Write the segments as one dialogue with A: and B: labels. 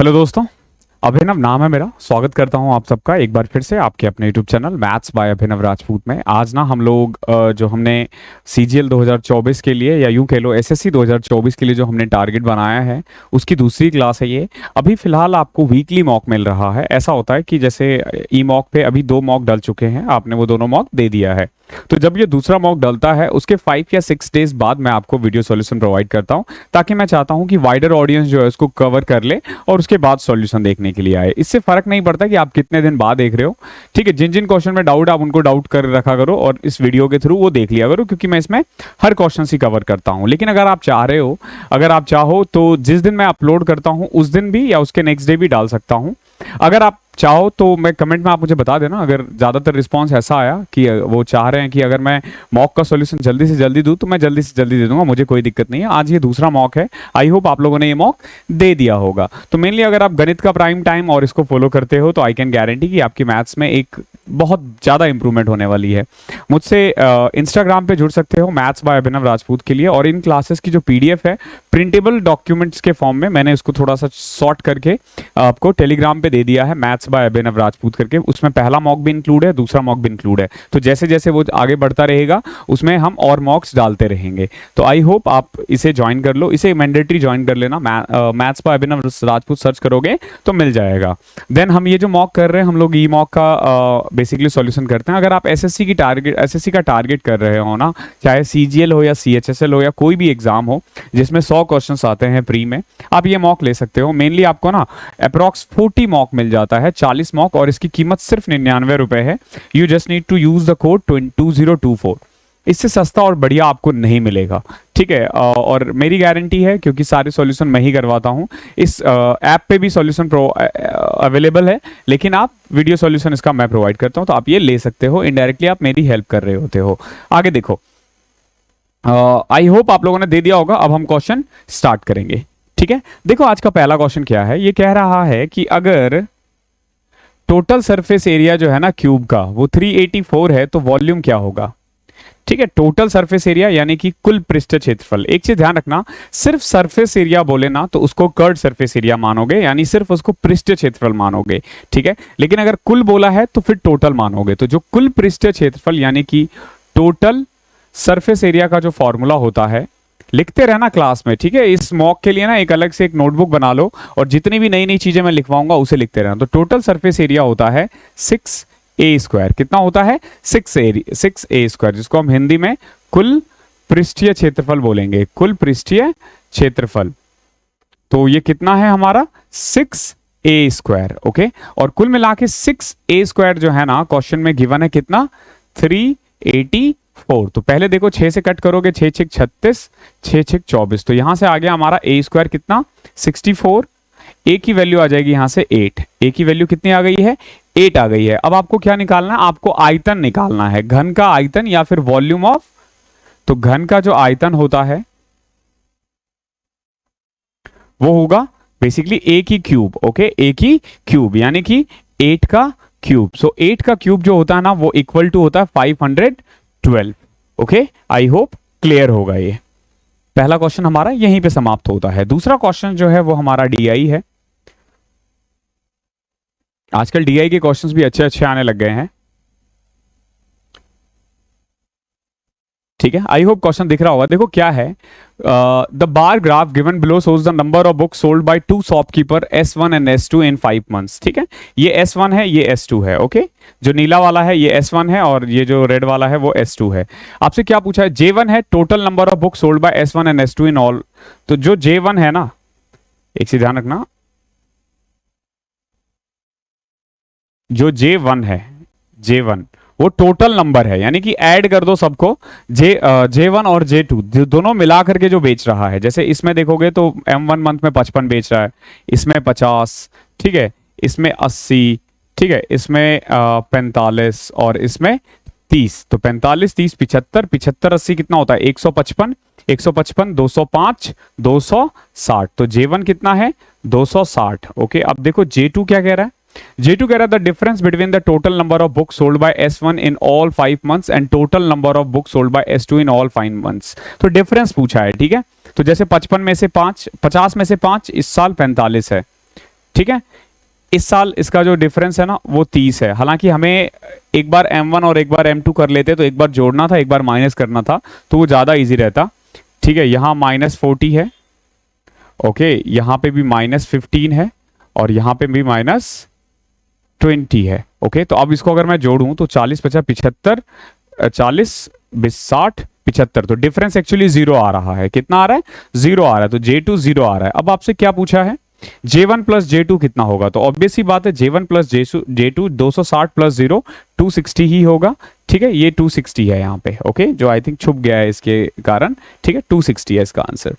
A: Hello दोस्तों, अभिनव नाम है मेरा। स्वागत करता हूं आप सबका एक बार फिर से आपके अपने यूट्यूब चैनल मैथ्स बाय अभिनव राजपूत में। आज ना हम लोग जो हमने सीजीएल 2024 के लिए या यूं कह लो एसएससी 2024 के लिए जो हमने टारगेट बनाया है उसकी दूसरी क्लास है ये। अभी फिलहाल आपको वीकली मॉक मिल रहा है। ऐसा होता है कि जैसे ई मॉक पे अभी 2 मॉक डल चुके हैं, आपने वो दोनों मॉक दे दिया है, तो जब ये दूसरा मॉक डलता है उसके 5 या 6 डेज बाद मैं आपको वीडियो सॉल्यूशन प्रोवाइड करता हूं, ताकि मैं चाहता हूं कि वाइडर ऑडियंस जो है उसको कवर कर ले और उसके बाद सॉल्यूशन देखने के लिए आए। इससे फर्क नहीं पड़ता कि आप कितने दिन बाद देख रहे हो, ठीक है। जिन जिन क्वेश्चन में डाउट आप उनको डाउट कर रखा करो और इस वीडियो के थ्रू वो देख लिया करो, क्योंकि मैं इसमें हर क्वेश्चन ही कवर करता हूं। लेकिन अगर आप चाह रहे हो, अगर आप चाहो तो जिस दिन मैं अपलोड करता हूं उस दिन भी या उसके नेक्स्ट डे भी डाल सकता हूं। अगर आप चाहो तो मैं कमेंट में आप मुझे बता देना। अगर ज़्यादातर रिस्पांस ऐसा आया कि वो चाह रहे हैं कि अगर मैं मॉक का सॉल्यूशन जल्दी से जल्दी दूं तो मैं जल्दी से जल्दी दे दूंगा, मुझे कोई दिक्कत नहीं है। आज ये दूसरा मॉक है, आई होप आप लोगों ने ये मॉक दे दिया होगा। तो मेनली अगर आप गणित का प्राइम टाइम और इसको फॉलो करते हो तो आई कैन गारंटी कि आपकी मैथ्स में एक बहुत ज़्यादा इंप्रूवमेंट होने वाली है। मुझसे इंस्टाग्राम पे जुड़ सकते हो मैथ्स बाय अभिनव राजपूत के लिए, और इन क्लासेस की जो पीडीएफ है प्रिंटेबल डॉक्यूमेंट्स के फॉर्म में मैंने इसको थोड़ा सा शॉर्ट करके आपको टेलीग्राम पे दे दिया है, मैथ्स बाय अभिनव राजपूत करके। उसमें पहला मॉक भी इंक्लूड है, दूसरा मॉक भी इंक्लूड है। तो जैसे जैसे वो आगे बढ़ता रहेगा उसमें हम और मॉक्स डालते रहेंगे। तो आई होप आप इसे ज्वाइन कर लो, इसे मैंडेटरी ज्वाइन कर लेना। Maths by Abhinav Rajput search करोगे तो मिल जाएगा। देन हम ये जो मॉक कर रहे हैं, हम लोग ई मॉक का बेसिकली सॉल्यूशन करते हैं। अगर आप एसएससी का टारगेट कर रहे हो ना, चाहे सीजीएल हो या सीएचएसएल हो या कोई भी एग्जाम हो जिसमें 100 क्वेश्चंस आते हैं प्री में, आप ये मॉक ले सकते हो। मेनली आपको ना अप्रॉक्स 40 मॉक मिल जाता है, 40 मॉक, और इसकी कीमत सिर्फ 99 रुपए है। You just need to use the code 2024। इससे सस्ता और बढ़िया आपको नहीं मिलेगा, ठीक है। और मेरी गारंटी है, क्योंकि सारे सॉल्यूशन मैं ही करवाता हूं। इस ऐप पे भी सॉल्यूशन अवेलेबल है, लेकिन आप वीडियो सॉल्यूशन इसका मैं प्रोवाइड करता हूं, तो आप ये ले सकते हो। इनडायरेक्टली आप मेरी हेल्प कर रहे होते हो। आगे देखो, आई होप आप लोगों ने दे दिया होगा। अब हम क्वेश्चन स्टार्ट करेंगे, ठीक है। देखो आज का पहला क्वेश्चन क्या है, ये कह रहा है कि अगर टोटल सरफेस एरिया जो है ना क्यूब का वो 384 है तो वॉल्यूम क्या होगा, ठीक है। टोटल सरफेस एरिया यानी कि कुल पृष्ठ क्षेत्रफल। एक चीज ध्यान रखना, सिर्फ सरफेस एरिया बोले ना तो उसको कर्ड सरफेस एरिया मानोगे, यानी सिर्फ उसको पृष्ठ क्षेत्रफल मानोगे, ठीक है। लेकिन अगर कुल बोला है तो फिर टोटल मानोगे। तो जो कुल पृष्ठ क्षेत्रफल यानी कि टोटल सरफेस एरिया का जो फॉर्मूला होता है, लिखते रहना क्लास में, ठीक है। इस मॉक के लिए ना एक अलग से एक नोटबुक बना लो और जितनी भी नई नई चीजें मैं लिखवाऊंगा उसे लिखते रहना। तो टोटल सरफेस एरिया होता है 6a²। कितना होता है? 6a², जिसको हम हिंदी में कुल पृष्ठीय क्षेत्रफल बोलेंगे, कुल पृष्ठीय क्षेत्रफल। तो ये कितना है हमारा? 6a², okay. और कुल मिला के 6a² जो है ना क्वेश्चन में गिवन है कितना? 384। तो पहले देखो 6 से कट करोगे, 6 6 36, 6 6 24। तो यहां से आ गया हमारा a² कितना? 64। a की वैल्यू आ जाएगी यहां से 8। a की वैल्यू कितनी आ गई है? 8 आ गई है। अब आपको क्या निकालना है? आपको आयतन निकालना है, घन का आयतन या फिर वॉल्यूम ऑफ। तो घन का जो आयतन होता है वो होगा बेसिकली a की क्यूब, ओके। a की क्यूब यानी कि 8 का क्यूब। सो 8 का क्यूब जो होता है ना वो इक्वल टू होता है 512, ओके। आई होप क्लियर होगा। ये पहला क्वेश्चन हमारा यहीं पे समाप्त होता है। दूसरा क्वेश्चन जो है वो हमारा डीआई है। आजकल डीआई के क्वेश्चंस भी अच्छे अच्छे आने लग गए हैं, ठीक है। आई होप क्वेश्चन दिख रहा होगा। देखो क्या है, the bar graph given below shows the number of books sold by 2 shopkeeper S1 and S2 in 5 months, ठीक है। ये S1 है, ये S2 है, ओके। जो नीला वाला है ये S1 है और ये जो रेड वाला है वो S2 है। आपसे क्या पूछा है? J1 है total number of books sold by S1 and S2 in all. तो जो J1 है ना, एक चीज ध्यान रखना, जो J1 है, J1 वो टोटल नंबर है, यानी कि ऐड कर दो सबको। J1 और J2 दोनों मिला करके जो बेच रहा है। जैसे इसमें देखोगे तो M1 मंथ में 55 बेच रहा है, इसमें 50, ठीक है, इसमें 80, ठीक है, इसमें 45 और इसमें 30। तो 45 30 75 75 80 कितना होता है? 155 155 205 260। तो J1 कितना है? 260, ओके। अब देखो J2 क्या कह रहा है? J2 कह रहा है the difference between the total number of books sold by S1 in all 5 months and total number of books sold by S2 in all 5 months. तो डिफरेंस पूछा है, ठीक है। तो जैसे 55 में से 5, 50 में से 5 इस साल 45 है, ठीक है। इस साल इसका जो डिफरेंस है ना वो 30 है। हालांकि हमें एक बार M1 और एक बार M2 कर लेते, तो एक बार जोड़ना था एक बार माइनस करना था, तो वो ज़्यादा इजी रहता। ठीक है, यहाँ -40 है, ओके, यहाँ पे भी -15 है और यहाँ पे भी -20 है। ओके, तो अब इसको अगर मैं जोड़ूं तो 40 50 75, 40 20 60 75, तो डिफरेंस एक्चुअली 0 आ रहा है। कितना आ रहा है? 0 आ रहा है। तो J2 0 आ रहा है। अब आपसे क्या पूछा है? J1 प्लस J2 कितना होगा? तो ऑब्वियस ही बात है, J1 प्लस J2 260 प्लस 0 260 ही होगा। ठीक है, ये 260 है यहाँ पे, ओके, जो आई थिंक छुप गया है इसके कारण। ठीक है, 260 है इसका आंसर।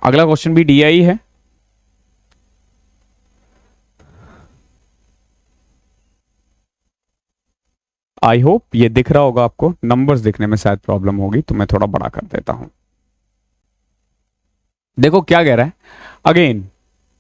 A: अगला क्वेश्चन भी DI है। आई होप ये दिख रहा होगा आपको। नंबर्स दिखने में शायद प्रॉब्लम होगी, तो मैं थोड़ा बड़ा कर देता हूं। देखो क्या कह रहा है अगेन,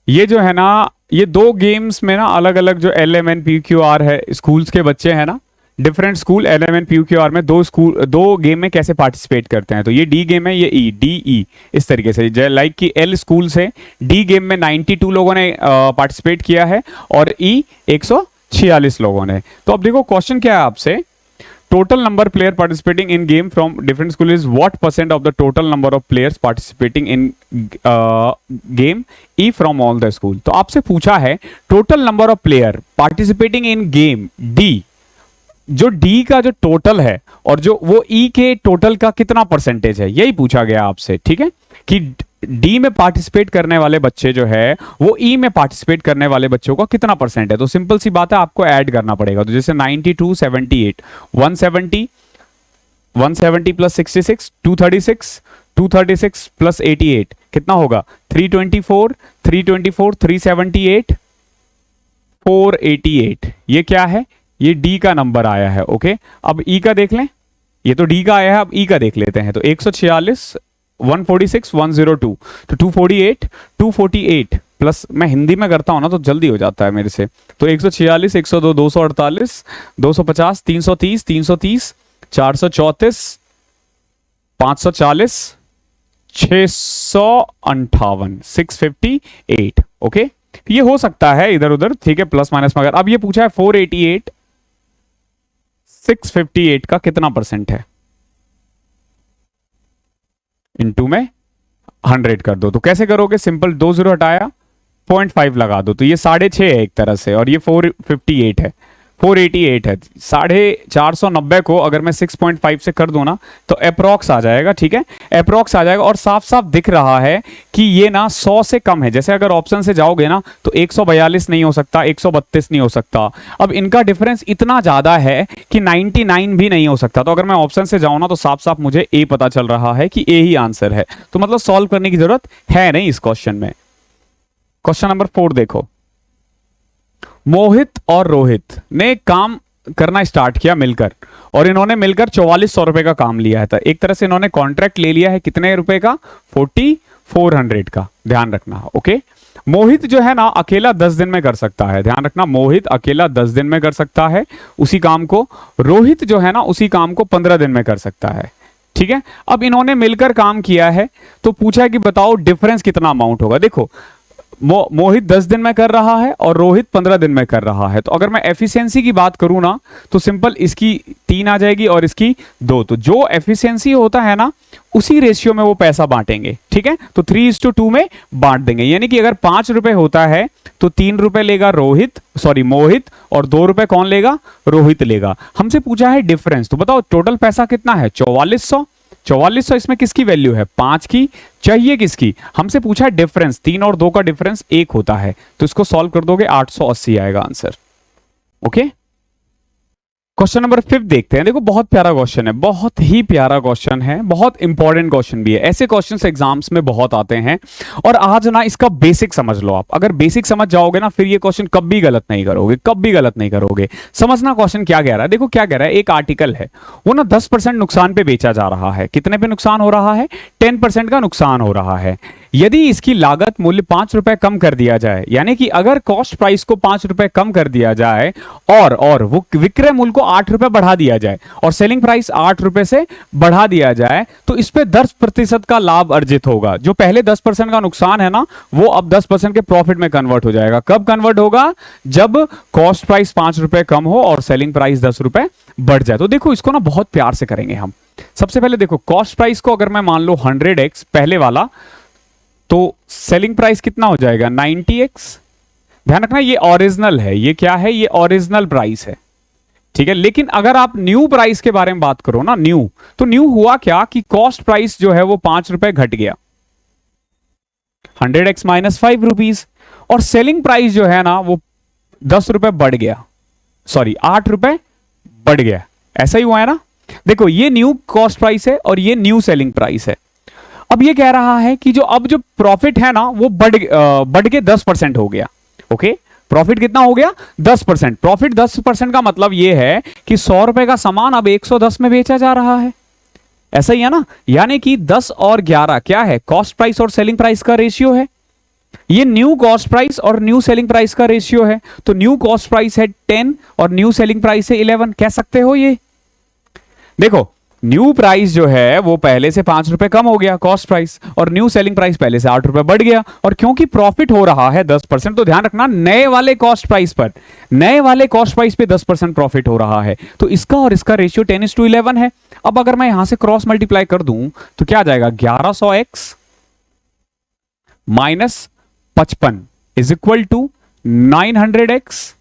A: ये जो है ना, ये दो गेम्स में ना अलग अलग जो LMN PQR है, स्कूल्स के बच्चे हैं ना, डिफरेंट स्कूल LMN PQR में दो गेम में कैसे पार्टिसिपेट करते हैं। तो ये D गेम है, ये DE, इस तरीके से लाइक कि L स्कूल से D गेम में 92 लोगों ने पार्टिसिपेट किया है और E 146 लोगों ने। तो अब देखो क्वेश्चन क्या है आपसे, total number player participating in game from different school is what % of the total number of players participating in game E from all the school। तो आपसे पूछा है total number of player participating in game D, जो D का जो total है और जो वो E के टोटल का कितना परसेंटेज है, यही पूछा गया आपसे। ठीक है, कि D में पार्टिसिपेट करने वाले बच्चे जो है वो E में पार्टिसिपेट करने वाले बच्चों का कितना परसेंट है। तो सिंपल सी बात है, आपको ऐड करना पड़ेगा। तो जैसे 92 78 170 170 प्लस 66 236 236 प्लस 88 कितना होगा? 324 324 378 488। ये क्या है? ये D का नंबर आया है। ओके, अब E का देख लें। ये तो D का आया है, अब E का देख लेते हैं। तो 146 146 102, तो 248 प्लस, मैं हिंदी में करता हूं ना तो जल्दी हो जाता है मेरे से। तो 146 102 248 250 330 330 434 540 658 658। ओके, ये हो सकता है इधर उधर, ठीक है, प्लस माइनस में। अगर अब ये पूछा है 488 658 का कितना परसेंट है, इनटू में 100 कर दो। तो कैसे करोगे? सिंपल, 2 0 हटाया, 0.5 लगा दो, तो ये 6.5 है एक तरह से, और ये 458 है, 488 है। 490 को अगर मैं 6.5 से कर दूं ना तो अप्रोक्स आ जाएगा। ठीक है, अप्रोक्स आ जाएगा और साफ साफ दिख रहा है कि ये ना 100 से कम है। जैसे अगर ऑप्शन से जाओगे ना तो 142 नहीं हो सकता, 132 नहीं हो सकता। अब इनका डिफरेंस इतना ज्यादा है कि 99 भी नहीं हो सकता। तो अगर मैं ऑप्शन से जाऊं ना तो साफ साफ मुझे ए पता चल रहा है कि ए ही आंसर है। तो मतलब सॉल्व करने की जरूरत है नहीं इस क्वेश्चन में। क्वेश्चन नंबर 4 देखो, मोहित और रोहित ने काम करना स्टार्ट किया मिलकर, और इन्होंने मिलकर 4400 रुपए का काम लिया था। एक तरह से इन्होंने कॉन्ट्रैक्ट ले लिया है कितने रुपए का? 4400 का, ध्यान रखना। ओके, मोहित जो है ना अकेला 10 दिन में कर सकता है, ध्यान रखना, मोहित अकेला 10 दिन में कर सकता है उसी काम को। रोहित जो है ना उसी काम को 15 दिन में कर सकता है। ठीक है, अब इन्होंने मिलकर काम किया है तो पूछा है कि बताओ डिफरेंस कितना अमाउंट होगा। देखो, मोहित 10 दिन में कर रहा है और रोहित 15 दिन में कर रहा है। तो अगर मैं एफिशिएंसी की बात करूं ना तो सिंपल इसकी 3 आ जाएगी और इसकी 2। तो जो एफिशिएंसी होता है ना उसी रेशियो में वो पैसा बांटेंगे। ठीक है, तो 3:2 में बांट देंगे। यानी कि अगर 5 रुपए होता है तो 3 रुपए लेगा मोहित, और 2 रुपए कौन लेगा? रोहित लेगा। हमसे पूछा है डिफरेंस, तो बताओ टोटल पैसा कितना है? 4400। इसमें किसकी वैल्यू है? 5 की। चाहिए किसकी? हमसे पूछा है डिफरेंस, 3 और 2 का डिफरेंस 1 होता है। तो इसको सॉल्व कर दोगे 880 आएगा आंसर। ओके, क्वेश्चन नंबर 5 देखते हैं। देखो बहुत प्यारा क्वेश्चन है, बहुत ही प्यारा क्वेश्चन है, बहुत इंपॉर्टेंट क्वेश्चन भी है। ऐसे क्वेश्चंस एग्जाम्स में बहुत आते हैं और आज ना इसका बेसिक समझ लो आप। अगर बेसिक समझ जाओगे ना फिर ये क्वेश्चन कभी गलत नहीं करोगे। समझना क्वेश्चन क्या कह रहा है। देखो क्या कह रहा है, एक आर्टिकल है वो ना 10% नुकसान पे बेचा जा रहा है। कितने पे नुकसान हो रहा है? 10% का नुकसान हो रहा है। यदि इसकी लागत मूल्य 5 रुपए कम कर दिया जाए, यानी कि अगर कॉस्ट प्राइस को 5 रुपए कम कर दिया जाए और वो विक्रय मूल्य को 8 रुपए बढ़ा दिया जाए और सेलिंग प्राइस 8 रुपए से बढ़ा दिया जाए, तो इस पे 10% का लाभ अर्जित होगा। जो पहले 10% का नुकसान है ना, वो अब 10% के प्रॉफिट में कन्वर्ट हो जाएगा। कब कन्वर्ट होगा? जब कॉस्ट प्राइस 5 रुपए कम हो और सेलिंग प्राइस 10 रुपए बढ़ जाए। तो देखो इसको ना बहुत प्यार से करेंगे हम। सबसे पहले देखो कॉस्ट प्राइस को अगर मैं मान लो 100x पहले वाला, तो सेलिंग प्राइस कितना हो जाएगा? 90x। ध्यान रखना ये ओरिजिनल है, ये क्या है? ये ओरिजिनल प्राइस है, ठीक है। लेकिन अगर आप न्यू प्राइस के बारे में बात करो ना, न्यू, तो न्यू हुआ क्या कि कॉस्ट प्राइस जो है वो 5 रुपए घट गया, 100x माइनस 5 रुपीज, और सेलिंग प्राइस जो है ना वो 10 रुपए बढ़ गया, सॉरी 8 रुपए बढ़ गया। ऐसा ही हुआ है ना? देखो ये न्यू कॉस्ट प्राइस है और ये न्यू सेलिंग प्राइस है। अब ये कह रहा है कि जो प्रॉफिट है ना वो बढ़ के 10% हो गया। ओके, प्रॉफिट कितना हो गया? 10%। प्रॉफिट 10% का मतलब ये है कि 100 रुपए का सामान अब 110 में बेचा जा रहा है। ऐसा ही है ना? यानी कि 10 और 11 क्या है? कॉस्ट प्राइस और सेलिंग प्राइस का रेशियो है। ये न्यू कॉस्ट प्राइस और न्यू सेलिंग प्राइस का रेशियो है। तो न्यू कॉस्ट प्राइस है 10 और न्यू सेलिंग प्राइस है 11। कह सकते हो ये? देखो न्यू प्राइस जो है वो पहले से 5 रुपए कम हो गया कॉस्ट प्राइस, और न्यू सेलिंग प्राइस पहले से 8 रुपए बढ़ गया। और क्योंकि प्रॉफिट हो रहा है 10%, तो ध्यान रखना नए वाले कॉस्ट प्राइस पे 10% प्रॉफिट हो रहा है। तो इसका और इसका रेशियो 10:11 है। अब अगर मैं यहां से क्रॉस मल्टीप्लाई कर दूं तो क्या आ जाएगा? 1100x minus 55 is equal to 900x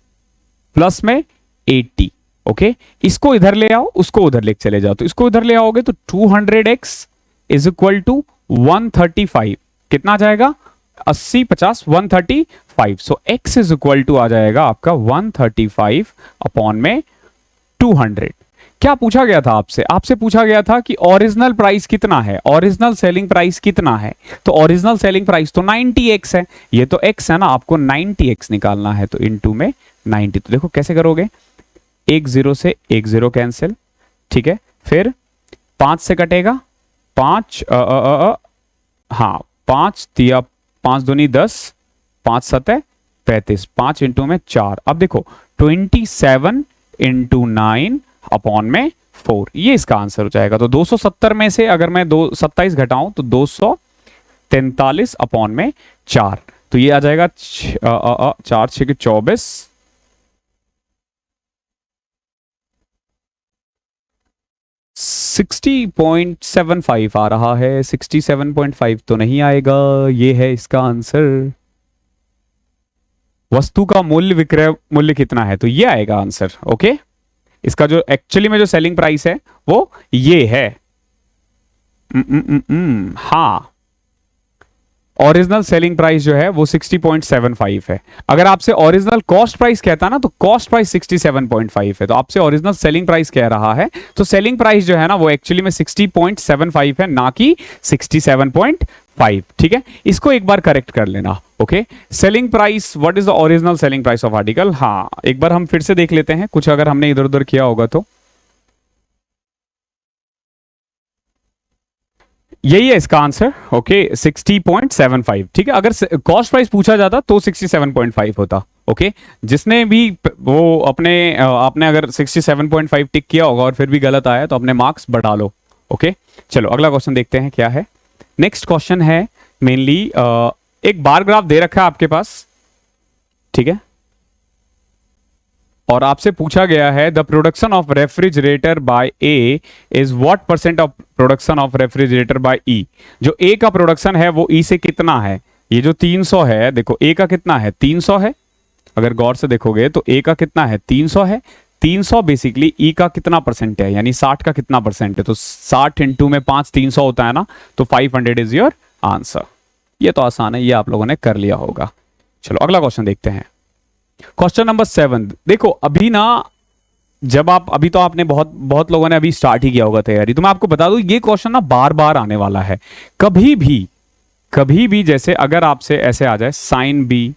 A: plus में 80। ओके, इसको इधर ले आओ, उसको उधर लेके चले जाओ। तो इसको इधर ले आओगे तो 200x इज इक्वल टू 135। कितना आ जाएगा? 80 50 135। सो x इज इक्वल टू आ जाएगा आपका 135 अपॉन में 200। क्या पूछा गया था आपसे? आपसे पूछा गया था कि ओरिजिनल प्राइस कितना है, ओरिजिनल सेलिंग प्राइस कितना है। तो ओरिजिनल सेलिंग प्राइस तो 90x है, ये तो x है ना, आपको 90x निकालना है। तो इनटू में 90। तो देखो कैसे करोगे? एक 0 से एक 0 कैंसिल, ठीक है। फिर 5 से कटेगा 5, हाँ 5 दिया, 5 दूनी 10, 5 सतह 35, 5 इंटू में 4। अब देखो 27 इंटू 9 अपॉन में 4, ये इसका आंसर हो जाएगा। तो 270 में से अगर मैं 27 घटाऊं तो 243 अपॉन में 4, तो ये आ जाएगा 4 6 के 24, 60.75 आ रहा है। 67.5 तो नहीं आएगा, ये है इसका आंसर। वस्तु का मूल्य विक्रय मूल्य कितना है? तो ये आएगा आंसर। ओके, इसका जो एक्चुअली में जो सेलिंग प्राइस है वो ये है। हाँ, ओरिजिनल सेलिंग प्राइस जो है वो 60.75 है। अगर आपसे ओरिजिनल कॉस्ट प्राइस कहता ना, तो कॉस्ट प्राइस 67.5 है। तो आपसे ओरिजिनल सेलिंग प्राइस कह रहा है, तो सेलिंग प्राइस जो है ना वो एक्चुअली में 60.75 है, ना कि 67.5। ठीक है, इसको एक बार करेक्ट कर लेना। Okay, selling price, what is the original selling price of article. हाँ, एक बार हम फिर से देख लेते हैं, कुछ अगर हमने इधर उधर किया होगा तो। यही है इसका आंसर। ओके, 60.75। ठीक है, अगर कॉस्ट प्राइस पूछा जाता तो 67.5 होता। ओके, जिसने भी वो आपने अगर 67.5 टिक किया होगा और फिर भी गलत आया तो अपने मार्क्स बढ़ा लो। ओके, चलो अगला क्वेश्चन देखते हैं क्या है। नेक्स्ट क्वेश्चन है मेनली एक बार ग्राफ दे रखा है आपके पास, ठीक है, और आपसे पूछा गया है the production of refrigerator by A is what percent of production of refrigerator by E. जो ए का प्रोडक्शन है वो ई से कितना है। ये जो 300 है, देखो ए का कितना है, 300 है। अगर गौर से देखोगे तो ए का कितना है, 300 है। 300 बेसिकली ई का कितना परसेंट है, यानी 60 का कितना परसेंट है। तो 60 इंटू में 5 300 होता है ना, तो 500 इज योर आंसर। ये तो आसान है, ये आप लोगों ने कर लिया होगा। चलो अगला क्वेश्चन देखते हैं। Question number 7। देखो अभी ना, जब आप अभी तो आपने बहुत लोगों ने अभी स्टार्ट ही किया होगा तैयारी, तो मैं आपको बता दूं ये क्वेश्चन ना बार बार आने वाला है। कभी भी जैसे अगर आपसे ऐसे आ जाए sine B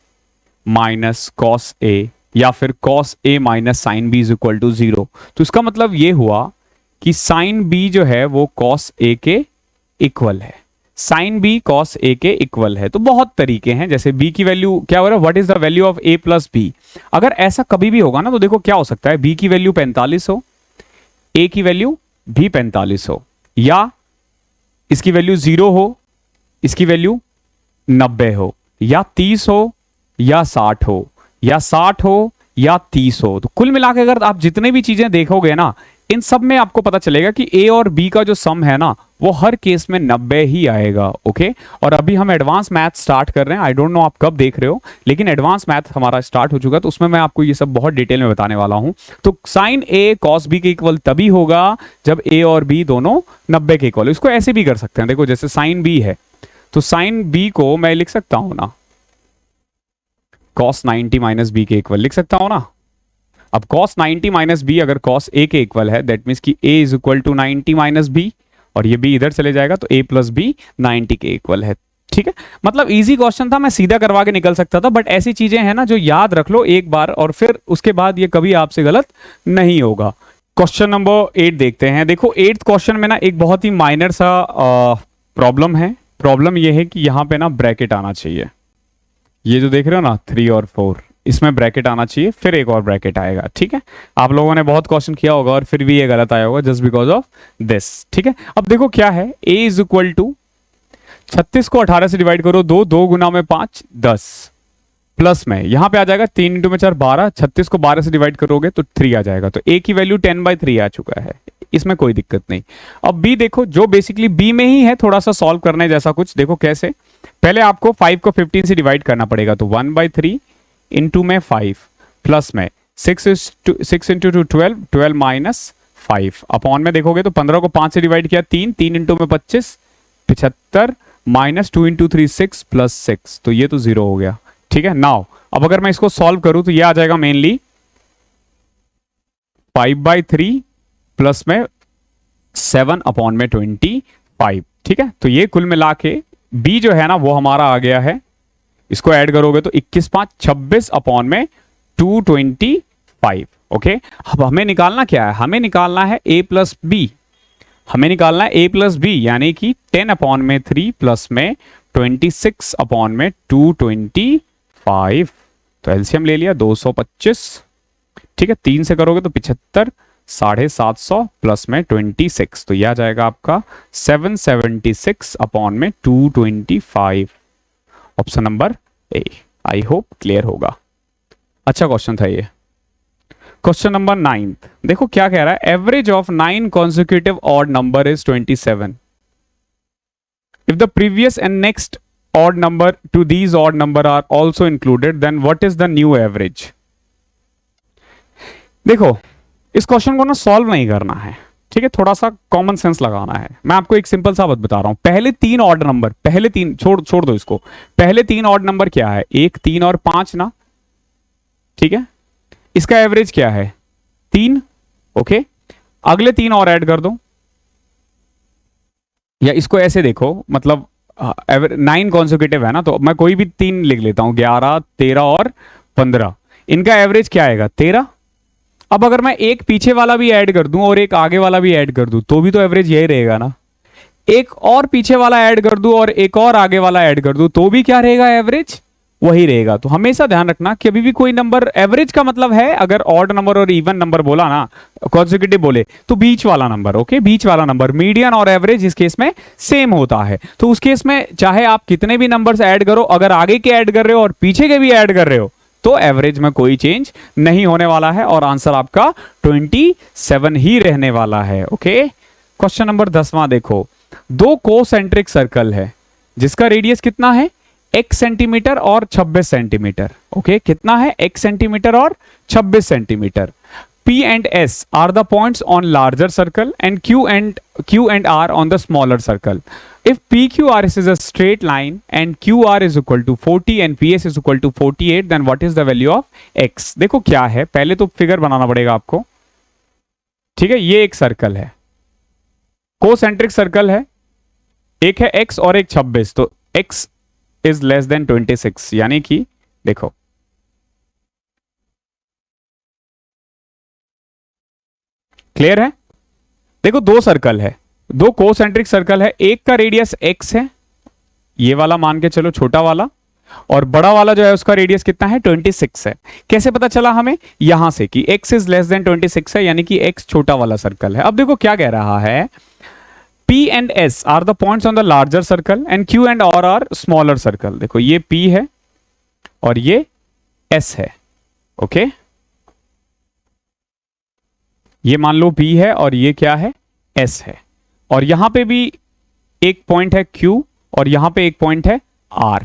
A: minus cos A, या फिर cos A minus sine B is equal to 0, तो इसका मतलब ये हुआ कि साइन बी जो है वो कॉस ए के इक्वल है। साइन बी कॉस ए के इक्वल है। तो बहुत तरीके हैं, जैसे बी की वैल्यू क्या हो रहा है, what is the value of A plus B. अगर ऐसा कभी भी होगा ना तो देखो क्या हो सकता है, बी की वैल्यू 45 हो, ए की वैल्यू भी 45 हो, या इसकी वैल्यू 0 हो, इसकी वैल्यू 90 हो, या 30 हो, या 60 हो, या 60 हो, या 30 हो। तो कुल मिलाकर अगर आप जितने भी चीजें देखोगे ना, इन सब में आपको पता चलेगा कि ए और बी का जो सम है ना वो हर केस में 90 ही आएगा। ओके, और अभी हम एडवांस मैथ स्टार्ट कर रहे हैं। आई डोंट नो आप कब देख रहे हो, लेकिन एडवांस मैथ हमारा स्टार्ट हो चुका है, तो उसमें मैं आपको ये सब बहुत डिटेल में बताने वाला हूं। तो साइन ए कॉस बी के इक्वल तभी होगा जब ए और बी दोनों 90 के इक्वल। इसको ऐसे भी कर सकते हैं, देखो जैसे साइन बी है तो साइन बी को मैं लिख सकता हूं ना cos 90 माइनस बी के इक्वल लिख सकता हूं ना। अब cos 90 माइनस बी अगर cos a के इक्वल है, दैट मीन्स कि a is equal to 90 minus B, और ये b इधर चले जाएगा तो a प्लस बी 90 के इक्वल है। ठीक है, मतलब इजी क्वेश्चन था, मैं सीधा करवा के निकल सकता था, बट ऐसी चीजें हैं ना जो याद रख लो एक बार और फिर उसके बाद ये कभी आपसे गलत नहीं होगा। क्वेश्चन नंबर 8 देखते हैं। देखो 8th क्वेश्चन में ना एक बहुत ही माइनर सा प्रॉब्लम है। प्रॉब्लम ये है कि यहाँ पे ना ब्रैकेट आना चाहिए, ये जो देख रहे हो ना 3 और 4, इसमें ब्रैकेट आना चाहिए, फिर एक और ब्रैकेट आएगा। ठीक है, आप लोगों ने बहुत क्वेश्चन किया होगा और फिर भी ये गलत आया होगा जस्ट बिकॉज ऑफ दिस। ठीक है, अब देखो क्या है, a इज इक्वल टू 36 को 18 से डिवाइड करो, 2 2 गुना में 5 10, प्लस में यहां पे आ जाएगा 3 इंटू में 4 12, 36 को 12 से डिवाइड करोगे तो 3 आ जाएगा। तो a की वैल्यू 10/3 आ चुका है, इसमें कोई दिक्कत नहीं। अब b देखो, जो बेसिकली b में ही है, थोड़ा सा सॉल्व करने जैसा कुछ। देखो कैसे, पहले आपको 5 को 15 से डिवाइड करना पड़ेगा, तो 1/3 इंटू में 5 प्लस में 6 इंटू 12 12 माइनस 5 अपॉन में देखोगे तो 15 को 5 से डिवाइड किया 3 3 इंटू में 25 75 माइनस 2 इंटू 3 6 प्लस 6, तो ये तो 0 हो गया। ठीक है, नाउ अब अगर मैं इसको सॉल्व करूं तो ये आ जाएगा मेनली 5/3 प्लस में 7 अपॉन में 25। ठीक है, तो ये कुल मिला के b जो है ना वो हमारा आ गया है, इसको ऐड करोगे तो 21 5 26 अपॉन में 225। ओके, अब हमें निकालना क्या है, हमें निकालना है a प्लस बी, हमें निकालना है a प्लस बी, यानी कि 10 अपॉन में 3 प्लस में 26 अपॉन में 225। तो एलसीएम ले लिया 225। ठीक है, 3 से करोगे तो 75 750 प्लस में 26, तो यह आ जाएगा आपका 776 अपॉन में 225। Option number A. I hope clear होगा। अच्छा क्वेश्चन था ये। क्वेश्चन नंबर 9, देखो क्या कह रहा है, average of 9 consecutive odd number is 27. If the previous and next odd number to these odd number are also included, then what is the new average? देखो इस क्वेश्चन को ना सॉल्व नहीं करना है, ठीक है, थोड़ा सा कॉमन सेंस लगाना है। मैं आपको एक सिंपल सा बात बता रहा हूं, पहले 3 ऑड नंबर, पहले 3 छोड़ दो इसको, पहले 3 ऑड नंबर क्या है, 1 3 और 5 ना। ठीक है, इसका एवरेज क्या है 3। ओके, अगले 3 और ऐड कर दो, या इसको ऐसे देखो, मतलब 9 कॉन्सिक्यूटिव है ना, तो मैं कोई भी 3 लिख लेता हूं, 11 13 और 15, इनका एवरेज क्या आएगा 13। अब अगर मैं एक पीछे वाला भी ऐड कर दूं और एक आगे वाला भी ऐड कर दूं तो भी तो एवरेज यही रहेगा ना। एक और पीछे वाला ऐड कर दूं और एक और आगे वाला ऐड कर दूं तो भी क्या रहेगा, एवरेज वही रहेगा। तो हमेशा ध्यान रखना कि अभी भी कोई नंबर, एवरेज का मतलब है अगर ऑड नंबर और इवन नंबर बोला ना, कॉन्सिक्यूटिव बोले, तो बीच वाला नंबर। ओके, बीच वाला नंबर, मीडियन और एवरेज इस केस में सेम होता है। तो उस केस में चाहे आप कितने भी नंबर्स ऐड करो, अगर आगे के ऐड कर रहे हो और पीछे के भी ऐड कर रहे हो तो एवरेज में कोई चेंज नहीं होने वाला है, और आंसर आपका 27 ही रहने वाला है। ओके, क्वेश्चन नंबर 10वां देखो, 2 कोसेंट्रिक सर्कल है जिसका रेडियस कितना है, x सेंटीमीटर और 26 सेंटीमीटर। ओके, कितना है, x सेंटीमीटर और 26 centimetre. P and S are the points on larger circle and Q and R on the smaller circle. If PQRS is a straight line and QR is equal to 40 and PS is equal to 48, then what is the value of X? देखो क्या है, पहले तो figure बनाना पड़ेगा आपको। ठीक है, ये एक सर्कल है, कोसेंट्रिक सर्कल है, एक है X और एक 26, तो X is less than 26, यानी कि देखो क्लियर है। देखो 2 सर्कल है, 2 कोसेंट्रिक सर्कल है, एक का रेडियस x है ये वाला मान के चलो छोटा वाला, और बड़ा वाला जो है उसका रेडियस कितना है 26 है। कैसे पता चला हमें? यहां से कि x इज लेस देन 26 है, यानी कि x छोटा वाला सर्कल है। अब देखो क्या कह रहा है, P and S are the points on the larger circle and Q and R are smaller circle. देखो ये P है और ये S है, ओके। ये मान लो P है और ये क्या है, S है, और यहां पे भी एक पॉइंट है Q और यहां पे एक पॉइंट है R,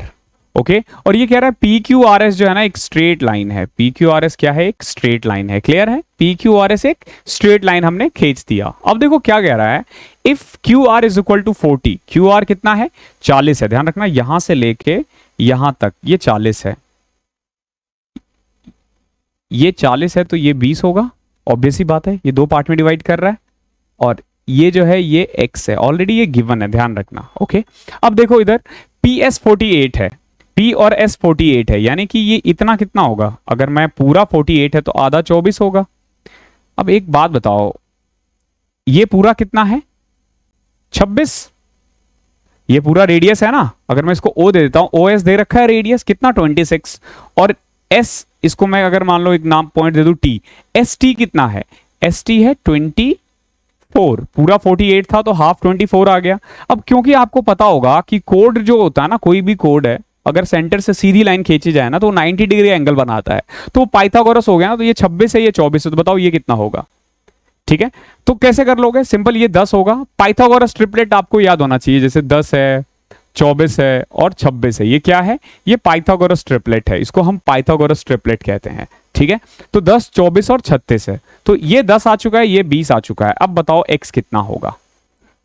A: ओके। और ये कह रहा है PQRS जो है ना एक स्ट्रेट लाइन है। PQRS क्या है? एक स्ट्रेट लाइन है। क्लियर है? PQRS एक स्ट्रेट लाइन हमने खींच दिया। अब देखो क्या कह रहा है, if QR is equal to 40, QR कितना है 40 है। ध्यान रखना यहां से लेके यहां तक ये 40 है, ये 40 है तो ये 20 होगा, ऑब्वियस ही बात है, ये दो पार्ट में डिवाइड कर रहा है, और ये जो है ये x है, ऑलरेडी ये गिवन है, ध्यान रखना, ओके। अब देखो इधर PS 48 है, P और S 48 है, यानी कि ये इतना कितना होगा, अगर मैं पूरा 48 है तो आधा 24 होगा। अब एक बात बताओ, ये पूरा कितना है 26, ये पूरा रेडियस है ना। अगर मैं इसको O दे देता हूं, OS दे रखा है रेडियस कितना 26, और S इसको मैं अगर मान लो एक नाम पॉइंट दे दूं T, ST कितना है, ST है 24, पूरा 48 था तो हाफ 24 आ गया। अब क्योंकि आपको पता होगा कि कोड जो होता है ना, कोई भी कोड है अगर सेंटर से सीधी लाइन खींची जाए ना तो 90 डिग्री एंगल बनाता है, तो पाइथागोरस हो गया ना। तो ये 26 है, ये 24 है, तो बताओ ये कितना होगा? ठीक है, तो कैसे कर लोगे? सिंपल, ये 10 होगा। पाइथागोरस ट्रिपलेट आपको याद होना चाहिए, जैसे 10 है, 24 है और 26 है। ये क्या है? ये पाइथागोरस ट्रिपलेट है, इसको हम पाइथागोरस ट्रिपलेट कहते हैं। ठीक है, तो 10, 24 और 36 है, तो ये 10 आ चुका है, ये 20 आ चुका है। अब बताओ x कितना होगा?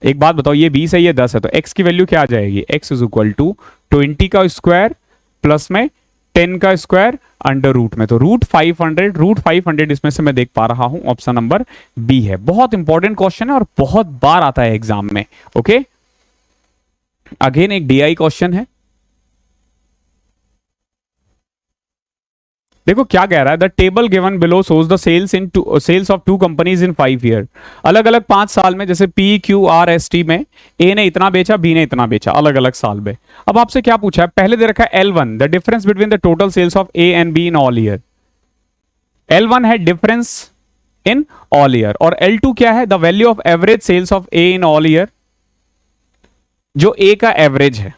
A: एक बात बताओ, ये 20 है, ये 10 है, तो x की वैल्यू क्या आ जाएगी? x इज इक्वल टू 20 का स्क्वायर प्लस में 10 का स्क्वायर अंडर रूट में, तो रूट 500 इसमें से मैं देख पा रहा हूं ऑप्शन नंबर बी है। बहुत इंपॉर्टेंट क्वेश्चन है और बहुत बार आता है एग्जाम में, ओके। अगेन एक DI क्वेश्चन है, देखो क्या कह रहा है, the table given below shows the sales of two companies in 5 year. अलग अलग 5 साल में, जैसे PQRST में ए ने इतना बेचा, बी ने इतना बेचा, अलग अलग साल में। अब आपसे क्या पूछा है, पहले दे रखा है L1 the difference between the total sales of A and B in all year. L1 है डिफरेंस इन ऑल ईयर, और L2 क्या है? The value of average sales of A in all year, जो ए का average है।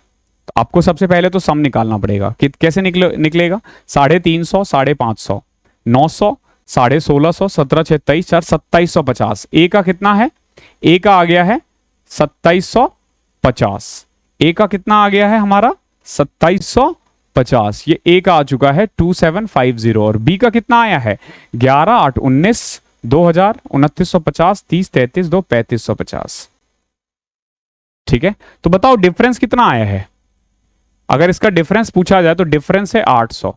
A: तो आपको सबसे पहले तो सम निकालना पड़ेगा कि कैसे निकलेगा। 350, 550, 900, 1650, 17 6 23 4 2750। ए का कितना है? ए का आ गया है 2750। ए का कितना आ गया है हमारा? 2750। ये ए का आ चुका है 2750, और बी का कितना आया है? 11 8 19 2000 2950 30 33 2 3550। ठीक है, तो बताओ डिफरेंस कितना आया है? अगर इसका डिफरेंस पूछा जाए तो डिफरेंस है 800।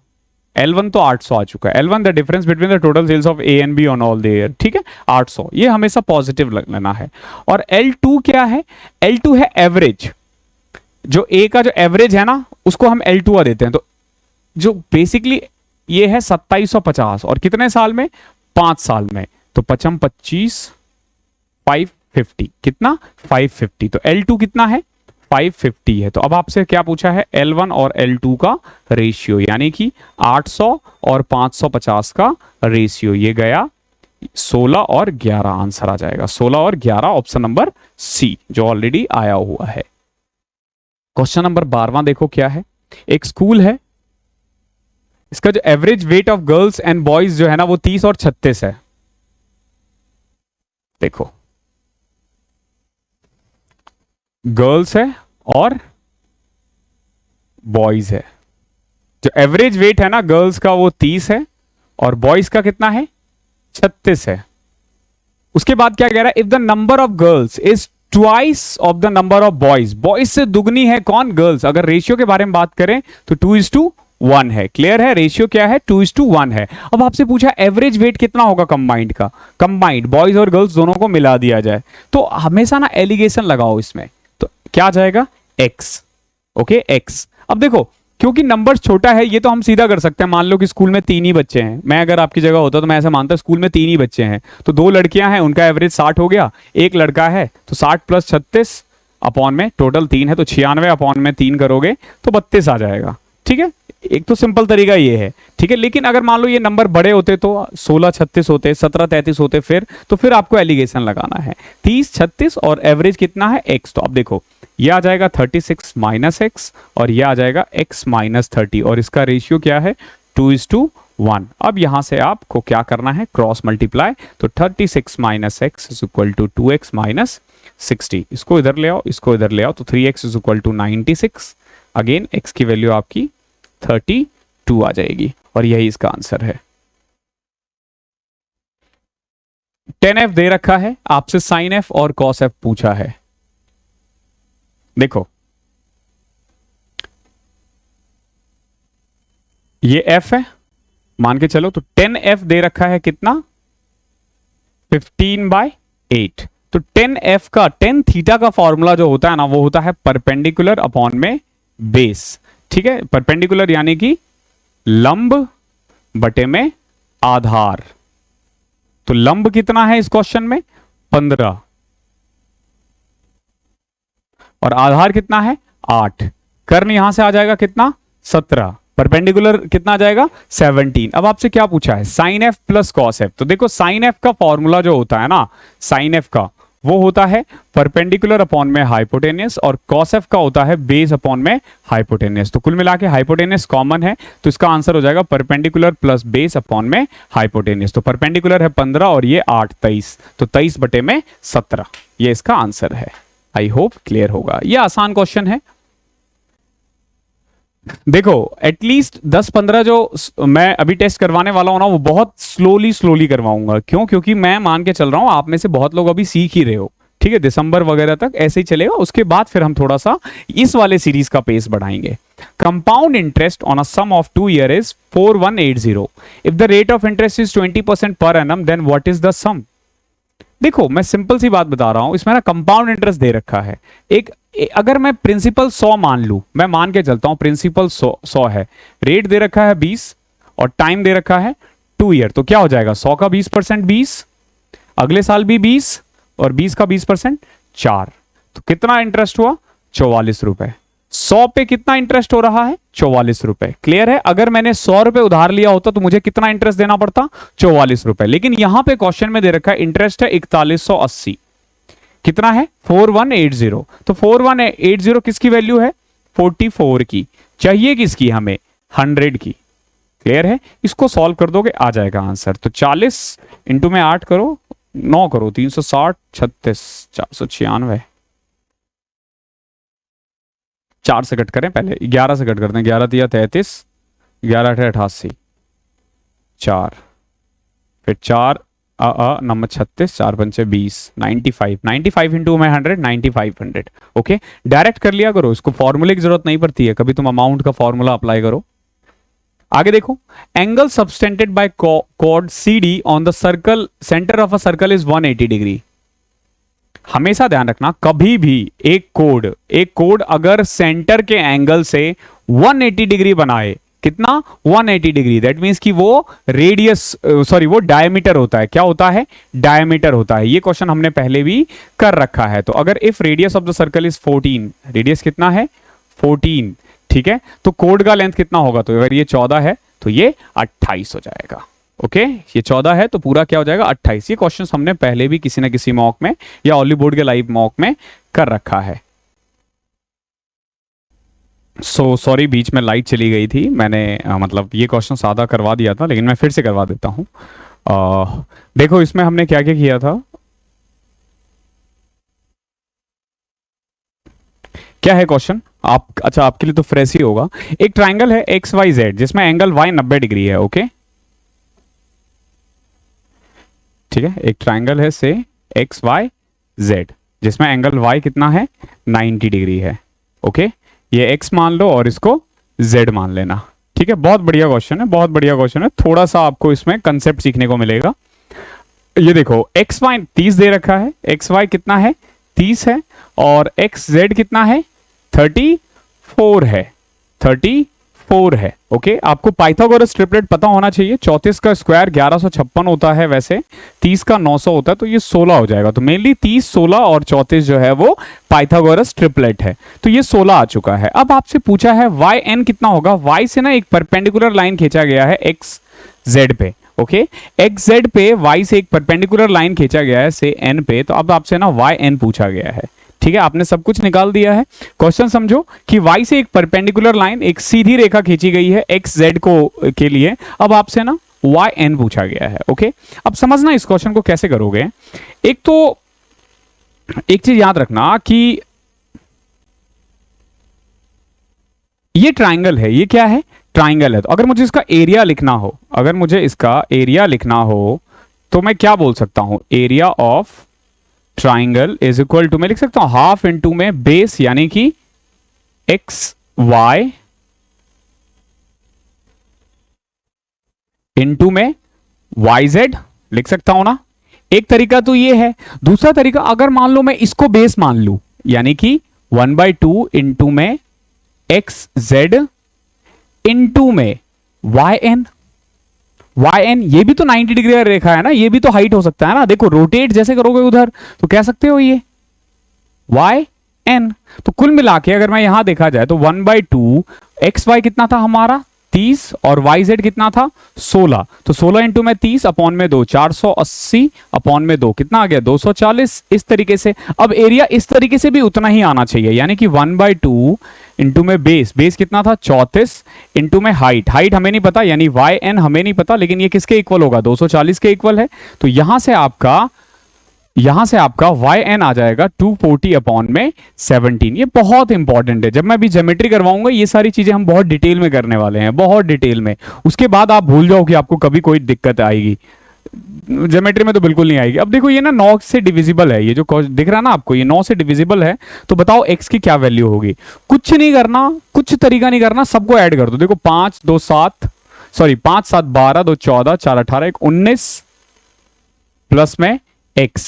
A: L1 तो 800 आ चुका है। L1 the difference between the total sales of A and B on all the year, ठीक है, 800। ये हमेशा पॉजिटिव लेना है। और L2 क्या है? L2 है एवरेज, जो ए का जो एवरेज है ना उसको हम L2 देते हैं। तो जो बेसिकली ये है 2750, और कितने साल में? 5 साल में। तो 55 25 550, कितना? 550। तो L2 कितना है? 550 है। तो अब आपसे क्या पूछा है? L1 और L2 का रेशियो, यानी कि 800 और 550 का रेशियो। ये गया 16 और 11, आंसर आ जाएगा 16 और 11, ऑप्शन नंबर सी, जो ऑलरेडी आया हुआ है। क्वेश्चन नंबर 12वां देखो क्या है। एक स्कूल है, इसका जो average weight of girls and boys जो है ना वो 30 और 36 है। देखो गर्ल्स है और बॉयज है, जो एवरेज वेट है ना गर्ल्स का वो 30 है और बॉयज का कितना है? 36 है। उसके बाद क्या कह रहा है? If the number of girls is twice of the number of boys, boys से दुगनी है कौन? गर्ल्स। अगर रेशियो के बारे में बात करें तो 2:1 है। क्लियर है? रेशियो क्या है? 2:1 है। अब आपसे पूछा एवरेज वेट कितना होगा कंबाइंड का, कंबाइंड बॉयज और गर्ल्स दोनों को मिला दिया जाए, तो हमेशा ना एलिगेशन लगाओ इसमें, तो क्या आ जाएगा? x, okay, x। अब देखो क्योंकि नंबर छोटा है, ये तो हम सीधा कर सकते हैं। मान लो कि स्कूल में 3 ही बच्चे हैं, मैं अगर आपकी जगह होता तो मैं ऐसा मानता स्कूल में 3 ही बच्चे हैं, तो 2 लड़कियां हैं, उनका एवरेज 60 हो गया, एक लड़का है, तो 60 + 36 अपॉन में टोटल 3 है तो 96 अपॉन में 3 करोगे तो 32 आ जाएगा। ठीक है, एक तो सिंपल तरीका ये है। ठीक है, लेकिन अगर मान लो ये नंबर बड़े होते तो 16 36 होते, 17 33 होते, तो फिर आपको एलिगेशन लगाना है। 30 36 और एवरेज कितना है x, तो अब देखो ये आ जाएगा 36 माइनस एक्स और ये आ जाएगा x माइनस 30 और इसका रेशियो क्या है 2:1। अब यहां से आपको क्या करना है, क्रॉस मल्टीप्लाई, तो 36 minus X is equal to 2x minus 60। इसको इधर ले आओ, इसको इधर ले आओ, तो 3x is equal to 96। Again x की वैल्यू आपकी 32 आ जाएगी और यही इसका आंसर है। 10f दे रखा है, आपसे sin f और cos f पूछा है। देखो ये f है, मान के चलो, तो 10f दे रखा है कितना 15/8। तो 10f का tan थीटा का फॉर्मूला जो होता है ना, वो होता है परपेंडिकुलर अपॉन में बेस। ठीक है, परपेंडिकुलर यानी कि लंब बटे में आधार। तो लंब कितना है इस क्वेश्चन में 15 और आधार कितना है 8। कर्ण यहां से आ जाएगा कितना 17, परपेंडिकुलर कितना आ जाएगा 17। अब आपसे क्या पूछा है sine F plus cos F. तो देखो साइन एफ का फॉर्मूला जो होता है ना, साइन एफ का वो होता है परपेंडिकुलर अपॉन में हाइपोटेनियस और कॉस एफ का होता है बेस अपॉन में हाइपोटेनियस। तो कुल मिला के हाइपोटेनियस कॉमन है तो इसका आंसर हो जाएगा परपेंडिकुलर प्लस बेस अपॉन में हाइपोटेनियस। तो परपेंडिकुलर है 15 और ये 8 23, तो 23 बटे में 17 ये इसका आंसर है। आई होप क्लियर होगा, ये आसान क्वेश्चन है। देखो एटलीस्ट 10-15 जो मैं अभी टेस्ट करवाने वाला हूं ना, वो बहुत स्लोली करवाऊंगा। क्यों? क्योंकि मैं मान के चल रहा हूं आप में से बहुत लोग अभी सीख ही रहे हो। ठीक है, दिसंबर वगैरह तक ऐसे ही चलेगा, उसके बाद फिर हम थोड़ा सा इस वाले सीरीज का पेस बढ़ाएंगे। Compound interest on a sum of 2 year is 4180। If the rate of interest is 20% per annum then what is the sum. देखो मैं सिंपल सी बात बता रहा हूं, इसमें ना कंपाउंड इंटरेस्ट दे रखा है। अगर मैं प्रिंसिपल 100 मान लूं, मैं मान के चलता हूं प्रिंसिपल 100 है, रेट दे रखा है 20 और टाइम दे रखा है 2 ईयर, तो क्या हो जाएगा 100 का 20% 20, अगले साल भी 20 और 20 का 20% 4, तो कितना इंटरेस्ट हुआ 44 रुपए। 100 पे कितना इंटरेस्ट हो रहा है 44 रुपए। क्लियर है? अगर मैंने 100 रुपए उधार लिया होता तो मुझे कितना इंटरेस्ट देना पड़ता 44 रुपए। लेकिन यहां पे क्वेश्चन में दे रखा है इंटरेस्ट है 4180, कितना है 4180। तो 4180 किसकी वैल्यू है 44 की, चाहिए किसकी हमें 100 की। क्लियर है? इसको सॉल्व कर दोगे आ जाएगा आंसर। तो 40 इंटू में 8 करो 9 करो 360 36 496, 4 से कट करें, पहले 11 से कट करते हैं, 11 दिया 33, 11 8 88, 4 फिर 4 नंबर 36, 4 पंचे 20, 95 इंटू में 100 9500। ओके, डायरेक्ट कर लिया करो, इसको फॉर्मूले की जरूरत नहीं पड़ती है, कभी तुम अमाउंट का फॉर्मूला अप्लाई करो। आगे देखो, angle subtended by chord CD on the circle centre of a circle is 180 degree. हमेशा ध्यान रखना, कभी भी एक कोड अगर सेंटर के एंगल से 180 डिग्री बनाए, कितना 180 डिग्री, दैट मींस कि वो रेडियस वो डायमीटर होता है। क्या होता है? डायमीटर होता है। ये क्वेश्चन हमने पहले भी कर रखा है। तो अगर if radius of the circle is 14, radius कितना है 14, ठीक है, तो कोड का लेंथ कितना होगा, तो अगर ये 14 है तो ये 28 हो जाएगा। ओके, ये 14 है तो पूरा क्या हो जाएगा 28। ये क्वेश्चन हमने पहले भी किसी ना किसी मॉक में या ऑली बोर्ड के लाइव मॉक में कर रखा है। सॉरी बीच में लाइट चली गई थी, मैंने मतलब ये क्वेश्चन सादा करवा दिया था, लेकिन मैं फिर से करवा देता हूं। देखो इसमें हमने क्या क्या किया था, क्या है क्वेश्चन आप, अच्छा आपके लिए तो फ्रेश ही होगा। एक ट्राइंगल है XYZ जिसमें एंगल Y 90 डिग्री है। ओके ठीक है, एक ट्राइंगल है से XYZ जिसमें एंगल Y कितना है 90 डिग्री है। ओके, ये X मान लो और इसको Z मान लेना। ठीक है, बहुत बढ़िया क्वेश्चन है, बहुत बढ़िया क्वेश्चन है। थोड़ा सा आपको इसमें कंसेप्ट सीखने को मिलेगा। ये देखो XY 30 दे रखा है, XY कितना है 30 है और XZ कितना है 34 है, 4 है। ओके, आपको पाइथागोरस ट्रिपलेट पता होना चाहिए। 34 का स्क्वायर 1156 होता है, वैसे 30 का 900 होता है, तो ये 16 हो जाएगा। तो मेनली 30, 16 और 34 जो है वो पाइथागोरस ट्रिपलेट है। तो ये 16 आ चुका है। अब आपसे पूछा है वाई एन कितना होगा। वाई से ना एक परपेंडिकुलर लाइन खींचा गया है एक्स जेड पे। ओके, एक्स जेड पे वाई से एक परपेंडिकुलर लाइन खींचा गया है से एन पे। तो अब आपसे ना वाई एन पूछा गया है। ठीक है, आपने सब कुछ निकाल दिया है। क्वेश्चन समझो कि y से एक परपेंडिकुलर लाइन, एक सीधी रेखा खींची गई है x z को के लिए। अब आपसे ना y n पूछा गया है। ओके, अब समझना इस क्वेश्चन को कैसे करोगे। एक तो एक चीज याद रखना कि ये ट्राइंगल है। ये क्या है? ट्राइंगल है। तो अगर मुझे इसका एरिया लिखना हो, अगर मुझे इसका एरिया लिखना हो तो मैं क्या बोल सकता हूं? Area of triangle is equal to, मैं लिख सकता हूं हाफ इंटू में बेस यानी कि एक्स वाई इंटू में वाई जेड लिख सकता हूं ना। एक तरीका तो ये है। दूसरा तरीका, अगर मान लो मैं इसको बेस मान लूं, यानी कि 1/2 इंटू में एक्स जेड इंटू में वाई एन। वाई एन ये भी तो 90 डिग्री का रेखा है ना, ये भी तो हाइट हो सकता है ना। देखो रोटेट जैसे करोगे उधर तो कह सकते हो ये वाई एन। तो कुल मिला के अगर मैं यहां देखा जाए तो 1/2 एक्स वाई कितना था हमारा 30 और वाई जेड कितना था 16। तो 16 इंटू में 30 अपॉन में 2 480 अपॉन में 2 कितना आ गया 240। इस तरीके से अब एरिया इस तरीके से भी उतना ही आना चाहिए, यानी कि 1/2 इंटू में बेस कितना था 34 इंटू में हाइट हमें नहीं पता, यानी वाई एन हमें नहीं पता, लेकिन ये किसके इक्वल होगा 240 के इक्वल है। तो यहां से आपका वाई एन आ जाएगा 240 अपॉन में 17। ये बहुत इंपॉर्टेंट है। जब मैं अभी ज्योमेट्री करवाऊंगा ये सारी चीजें हम बहुत डिटेल में करने वाले हैं, बहुत डिटेल में। उसके बाद आप भूल जाओ कि आपको कभी कोई दिक्कत आएगी। ज्योमेट्री में तो बिल्कुल नहीं आएगी। अब देखो ये ना 9 से डिविजिबल है, ये जो दिख रहा है ना आपको, ये 9 से डिविजिबल है। तो बताओ x की क्या वैल्यू होगी। कुछ नहीं करना, कुछ तरीका नहीं करना, सबको ऐड कर दो। देखो 5 7 12 2 14 4 18 1 19 प्लस में x,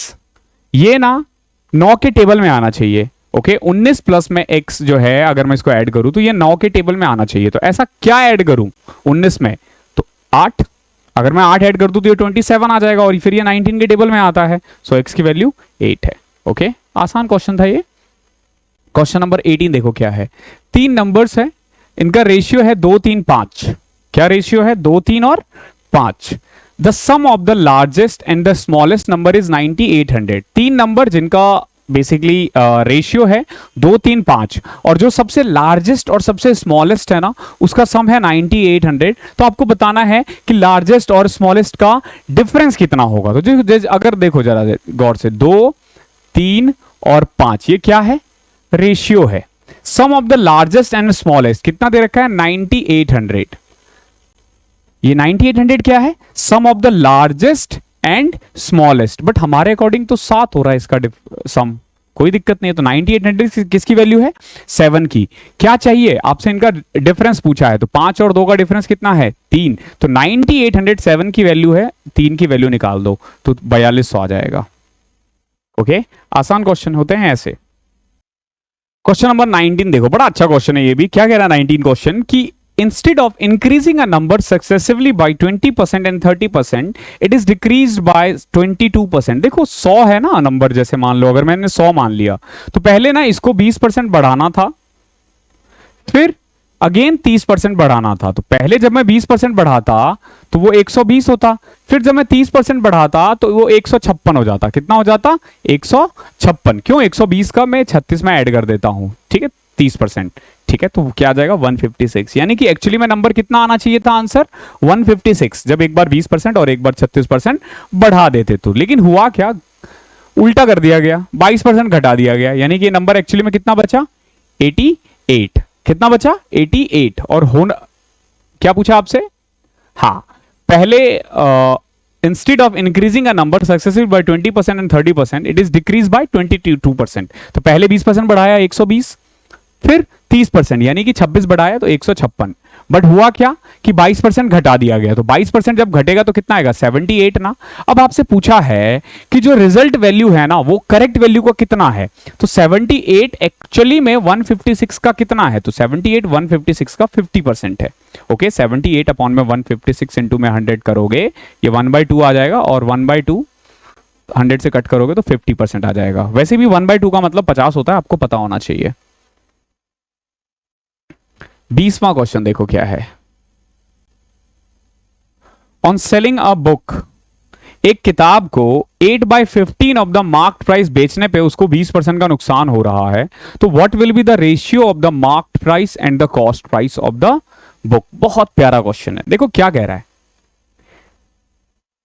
A: ये ना 9 के टेबल में आना चाहिए। ओके, 19 प्लस में x जो है अगर मैं इसको ऐड करूं तो ये 9 के टेबल में आना चाहिए। तो ऐसा क्या ऐड करूं 19 में? तो 8, अगर मैं 8 ऐड कर दूं तो ये 27 आ जाएगा और फिर ये 19 के टेबल में आता है। सो x की वैल्यू 8 है। ओके, आसान क्वेश्चन था ये। क्वेश्चन नंबर 18 देखो क्या है। 3 नंबर्स है, इनका रेशियो है 2 3 5। क्या रेशियो है? 2 3 और 5। The sum of the largest and the smallest number is 9800। 3 number जिनका बेसिकली रेशियो है 2 3 5 और जो सबसे लार्जेस्ट और सबसे स्मॉलेस्ट है ना उसका सम है 9800। तो आपको बताना है कि लार्जेस्ट और स्मॉलेस्ट का डिफरेंस कितना होगा। तो अगर देखो जरा गौर से 2 3 और 5 ये क्या है? रेशियो है। Sum of the largest and smallest कितना दे रखा है 9800। ये 9800 क्या है? Sum of the largest and smallest. But हमारे अकॉर्डिंग तो 7 हो रहा है इसका सम, कोई दिक्कत नहीं है। तो 9800 किसकी वैल्यू है? 7 की। क्या चाहिए आपसे? इनका डिफरेंस पूछा है। तो 5 और 2 का डिफरेंस कितना है 3। तो 9800 7 की वैल्यू है, 3 की वैल्यू निकाल दो तो 4200 आ जाएगा। ओके, आसान क्वेश्चन होते हैं ऐसे। क्वेश्चन नंबर 19 देखो, बड़ा अच्छा क्वेश्चन है ये भी। क्या कह रहा है 19 क्वेश्चन कि instead of increasing a number successively by 20% and 30%, it is decreased by 22%। देखो 100 है ना नंबर, जैसे मान लो अगर मैंने 100 मान लिया तो पहले ना इसको 20% बढ़ाना था, फिर अगेन 30% बढ़ाना था। तो पहले जब मैं 20% बढ़ाता तो वो 120 होता, फिर जब मैं 30% बढ़ाता तो वो 156 हो जाता। कितना हो जाता? 156। क्यों? 120 का मैं 36 में ऐड कर देता हूं, ठीक है 30%। ठीक है, तो क्या आ जाएगा 156। यानी कि एक्चुअली में नंबर कितना आना चाहिए था आंसर 156, जब एक बार 20% और एक बार 36% बढ़ा देते तो। लेकिन हुआ क्या, उल्टा कर दिया गया, 22% घटा दिया गया। यानी कि नंबर एक्चुअली में कितना बचा 88। कितना बचा 88। और होना क्या पूछा आपसे? हाँ, पहले instead of increasing a number successive by 20% and 30%, it is decrease by 22%। तो पहले 20% बढ़ाया 120, फिर 30% यानी कि 26 बढ़ाया तो 156, बट हुआ क्या कि 22% घटा दिया गया, तो 22% जब घटेगा तो कितना आएगा 78 ना। अब आपसे पूछा है कि जो रिजल्ट वैल्यू है ना वो करेक्ट वैल्यू का कितना है, तो 78 एक्चुअली में 156 का कितना है, तो 78 156 का 50% है। ओके 78 अपॉन में 156 इंटू में 100 करोगे ये 1/2 आ जाएगा, और 1/2 100 से कट करोगे तो 50% आ जाएगा। वैसे भी 1/2 का मतलब 50 होता है, आपको पता होना चाहिए। 20वां क्वेश्चन देखो क्या है। ऑन सेलिंग अ बुक, एक किताब को 8/15 ऑफ द मार्क्ड प्राइस बेचने पे उसको 20% का नुकसान हो रहा है, तो what will be the ratio of the marked price and the cost price of the book. बहुत प्यारा क्वेश्चन है, देखो क्या कह रहा है।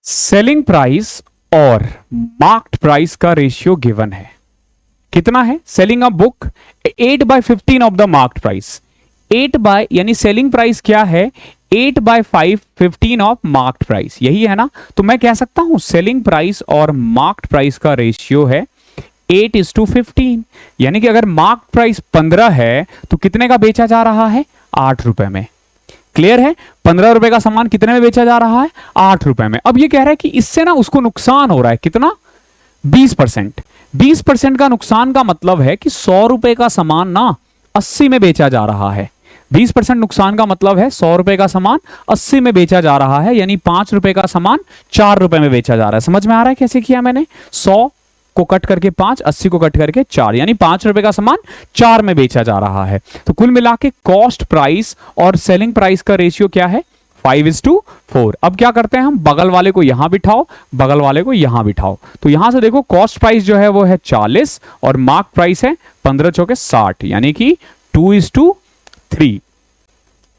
A: सेलिंग प्राइस और मार्क्ड प्राइस का रेशियो गिवन है, कितना है, selling a book 8/15 of the marked price, 8 by यानी सेलिंग प्राइस क्या है 8/5 15 ऑफ मार्क्ड प्राइस, यही है ना। तो मैं कह सकता हूं सेलिंग प्राइस और मार्क्ड प्राइस का रेशियो है 8:15, यानी कि अगर मार्क्ड प्राइस 15 है तो कितने का बेचा जा रहा है 8 रुपए में। क्लियर है, 15 रुपए का सामान कितने में बेचा जा रहा है 8 रुपए में। अब ये कह रहा है कि इससे ना उसको नुकसान हो रहा है कितना 20%। 20% का नुकसान का मतलब है कि 100 रुपए का सामान ना 80 में बेचा जा रहा है। 20% नुकसान का मतलब है 100 रुपए का सामान 80 में बेचा जा रहा है, यानी 5 रुपए का सामान 4 रुपए में बेचा जा रहा है। समझ में आ रहा है कैसे किया मैंने, 100 को कट करके 5, 80 को कट करके 4, यानी 5 रुपए का सामान 4 में बेचा जा रहा है। तो कुल मिला के कॉस्ट प्राइस और सेलिंग प्राइस का रेशियो क्या है 5:4। अब क्या करते हैं हम, बगल वाले को यहां बिठाओ, बगल वाले को यहां बिठाओ। तो यहां से देखो कॉस्ट प्राइस जो है वो है 40 और मार्क प्राइस है 15 चौके 60, यानी कि 2:3।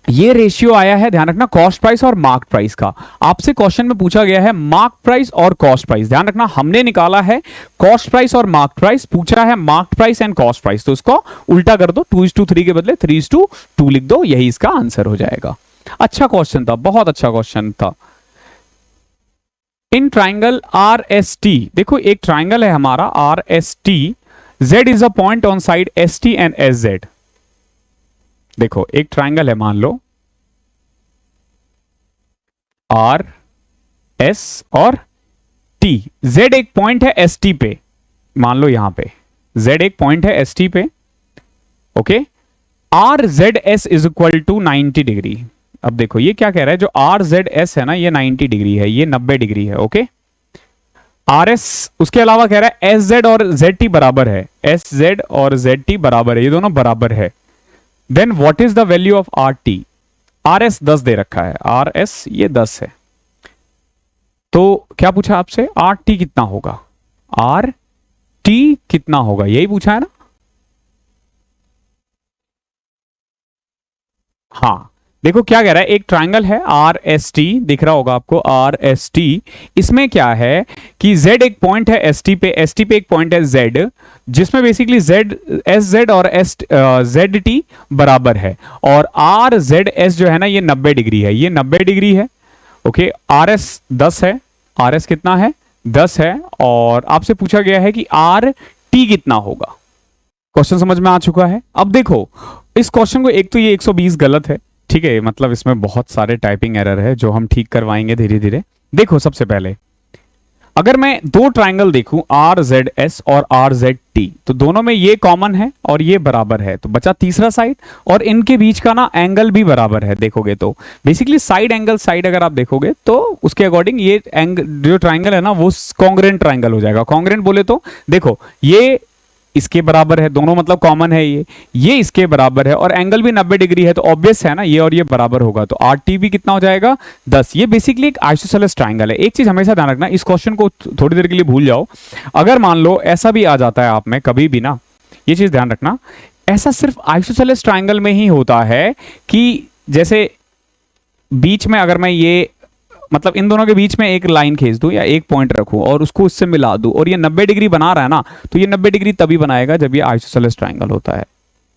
A: ये रेशियो आया है, ध्यान रखना, कॉस्ट प्राइस और मार्क प्राइस का। आपसे क्वेश्चन में पूछा गया है मार्क प्राइस और कॉस्ट प्राइस, ध्यान रखना हमने निकाला है कॉस्ट प्राइस और मार्क प्राइस, पूछा है mark price and cost price, तो इसको उल्टा कर दो, 2:3 के बदले 3:2 लिख दो, यही इसका आंसर हो जाएगा। अच्छा क्वेश्चन था, बहुत अच्छा क्वेश्चन था। In triangle R S T, देखो एक ट्राइंगल है हमारा R S T, Z is a point on side S T and S Z. देखो एक ट्राइंगल है, मान लो आर एस और टी, जेड एक पॉइंट है एस टी पे, मान लो यहां पे जेड एक पॉइंट है एस टी पे। Okay, R Z S is equal to 90 degree. अब देखो ये क्या कह रहा है, जो आर जेड एस है ना ये 90 डिग्री है, ये 90 डिग्री है। ओके, आर एस उसके अलावा कह रहा है एस जेड और जेड टी बराबर है, एस जेड और जेड टी बराबर है, ये दोनों बराबर है। Then what is the value of R T, R S 10 दे रखा है, आर एस ये 10 है, तो क्या पूछा आपसे आर टी कितना होगा, आर टी कितना होगा, यही पूछा है ना। हाँ देखो क्या कह रहा है, एक ट्राइंगल है आर एस टी, दिख रहा होगा आपको आर एस टी, इसमें क्या है कि z एक पॉइंट है एस टी पे, एस टी पे एक पॉइंट है z, जिसमें बेसिकली z एस जेड और एस जेड टी बराबर है, और आर जेड एस जो है ना ये 90 डिग्री है, ये 90 डिग्री है। ओके, आर एस 10 है, आर एस कितना है 10 है, और आपसे पूछा गया है कि आर टी कितना होगा। क्वेश्चन समझ में आ चुका है। अब देखो इस क्वेश्चन को, एक तो ये 120 गलत है, ठीक है, मतलब इसमें बहुत सारे टाइपिंग एरर है जो हम ठीक करवाएंगे धीरे धीरे। देखो सबसे पहले अगर मैं दो ट्राइंगल देखूं आर जेड एस और आर जेड टी, तो दोनों में ये कॉमन है और ये बराबर है, तो बचा तीसरा साइड, और इनके बीच का ना एंगल भी बराबर है। देखोगे तो बेसिकली साइड एंगल साइड अगर आप देखोगे तो उसके अकॉर्डिंग ये एंगल जो ट्राइंगल है ना वो कॉन्ग्रेंट ट्राइंगल हो जाएगा। कॉन्ग्रेंट बोले तो देखो ये इसके बराबर है, दोनों मतलब कॉमन है, ये इसके बराबर है, और एंगल भी 90 डिग्री है, तो ऑब्वियस है ना ये और ये बराबर होगा, तो आर टी भी कितना हो जाएगा 10। ये बेसिकली एक आइसोसेलेस ट्राइंगल है। एक चीज हमेशा ध्यान रखना, इस क्वेश्चन को थोड़ी देर के लिए भूल जाओ, अगर मान लो ऐसा भी आ जाता है आप में कभी भी ना, ये चीज ध्यान रखना, ऐसा सिर्फ आइसोसेलेस ट्राइंगल में ही होता है कि जैसे बीच में अगर मैं ये मतलब इन दोनों के बीच में एक लाइन खींच दूं या एक पॉइंट रखूं और उसको उससे मिला दूं और ये 90 डिग्री बना रहा है ना, तो ये 90 डिग्री तभी बनाएगा जब ये आइसोसेलेस ट्राइंगल होता है।